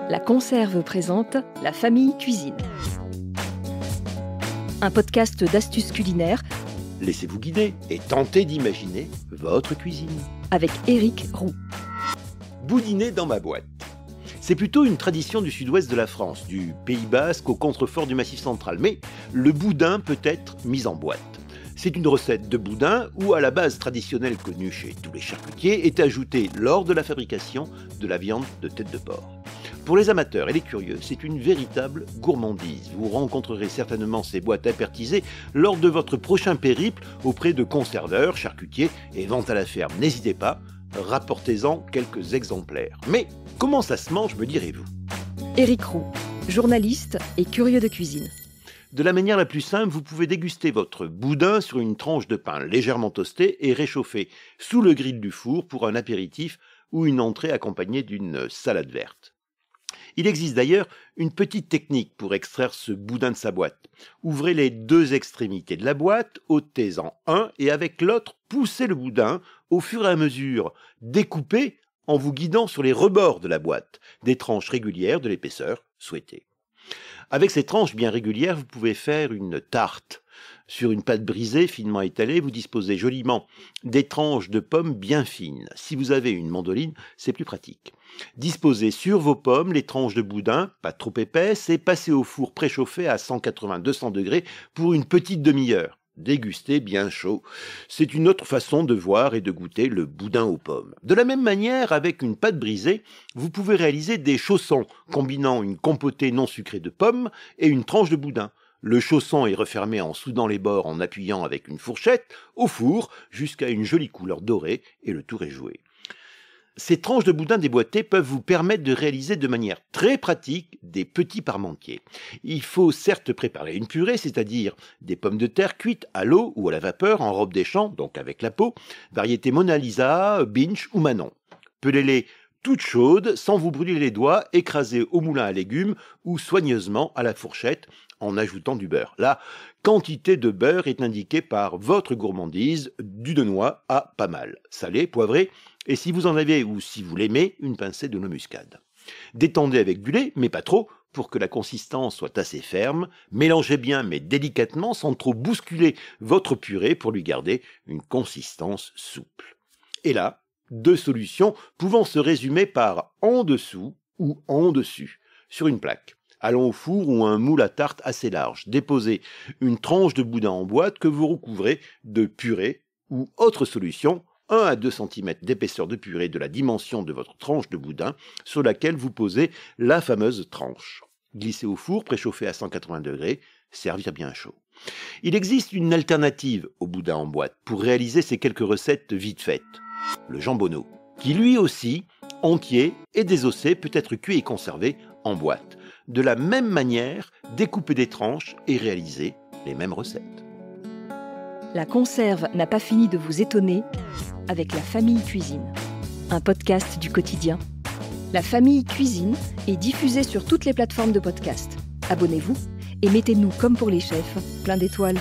La Conserve présente La Famille Cuisine. Un podcast d'astuces culinaires. Laissez-vous guider et tentez d'imaginer votre cuisine. Avec Éric Roux. Boudiner dans ma boîte. C'est plutôt une tradition du sud-ouest de la France, du Pays Basque au contrefort du Massif central. Mais le boudin peut être mis en boîte. C'est une recette de boudin où, à la base traditionnelle connue chez tous les charcutiers, est ajoutée lors de la fabrication de la viande de tête de porc. Pour les amateurs et les curieux, c'est une véritable gourmandise. Vous rencontrerez certainement ces boîtes apertisées lors de votre prochain périple auprès de conserveurs, charcutiers et ventes à la ferme. N'hésitez pas, rapportez-en quelques exemplaires. Mais comment ça se mange, me direz-vous ? Éric Roux, journaliste et curieux de cuisine. De la manière la plus simple, vous pouvez déguster votre boudin sur une tranche de pain légèrement toastée et réchauffée sous le grill du four pour un apéritif ou une entrée accompagnée d'une salade verte. Il existe d'ailleurs une petite technique pour extraire ce boudin de sa boîte. Ouvrez les deux extrémités de la boîte, ôtez-en un et avec l'autre, poussez le boudin au fur et à mesure, découpez en vous guidant sur les rebords de la boîte, des tranches régulières de l'épaisseur souhaitée. Avec ces tranches bien régulières, vous pouvez faire une tarte. Sur une pâte brisée, finement étalée, vous disposez joliment des tranches de pommes bien fines. Si vous avez une mandoline, c'est plus pratique. Disposez sur vos pommes les tranches de boudin, pas trop épaisses, et passez au four préchauffé à 180-200 degrés pour une petite demi-heure. Dégustez bien chaud. C'est une autre façon de voir et de goûter le boudin aux pommes. De la même manière, avec une pâte brisée, vous pouvez réaliser des chaussons, combinant une compotée non sucrée de pommes et une tranche de boudin. Le chausson est refermé en soudant les bords en appuyant avec une fourchette au four jusqu'à une jolie couleur dorée et le tour est joué. Ces tranches de boudin déboîtées peuvent vous permettre de réaliser de manière très pratique des petits parmentiers. Il faut certes préparer une purée, c'est-à-dire des pommes de terre cuites à l'eau ou à la vapeur en robe des champs, donc avec la peau, variété Mona Lisa, Binch ou Manon. Pelez-les toutes chaudes, sans vous brûler les doigts, écrasées au moulin à légumes ou soigneusement à la fourchette en ajoutant du beurre. La quantité de beurre est indiquée par votre gourmandise, du de noix à pas mal, salé, poivré, et si vous en avez ou si vous l'aimez, une pincée de noix muscade. Détendez avec du lait, mais pas trop, pour que la consistance soit assez ferme. Mélangez bien, mais délicatement, sans trop bousculer votre purée pour lui garder une consistance souple. Et là, deux solutions pouvant se résumer par en dessous ou en dessus, sur une plaque. Allons au four ou un moule à tarte assez large. Déposez une tranche de boudin en boîte que vous recouvrez de purée ou autre solution, 1 à 2 cm d'épaisseur de purée de la dimension de votre tranche de boudin sur laquelle vous posez la fameuse tranche. Glissez au four, préchauffé à 180 degrés, servir bien chaud. Il existe une alternative au boudin en boîte pour réaliser ces quelques recettes vite faites. Le jambonneau, qui lui aussi, entier et désossé, peut être cuit et conservé en boîte. De la même manière, découpez des tranches et réalisez les mêmes recettes. La Conserve n'a pas fini de vous étonner avec La Famille Cuisine, un podcast du quotidien. La Famille Cuisine est diffusée sur toutes les plateformes de podcast. Abonnez-vous et mettez-nous, comme pour les chefs, plein d'étoiles.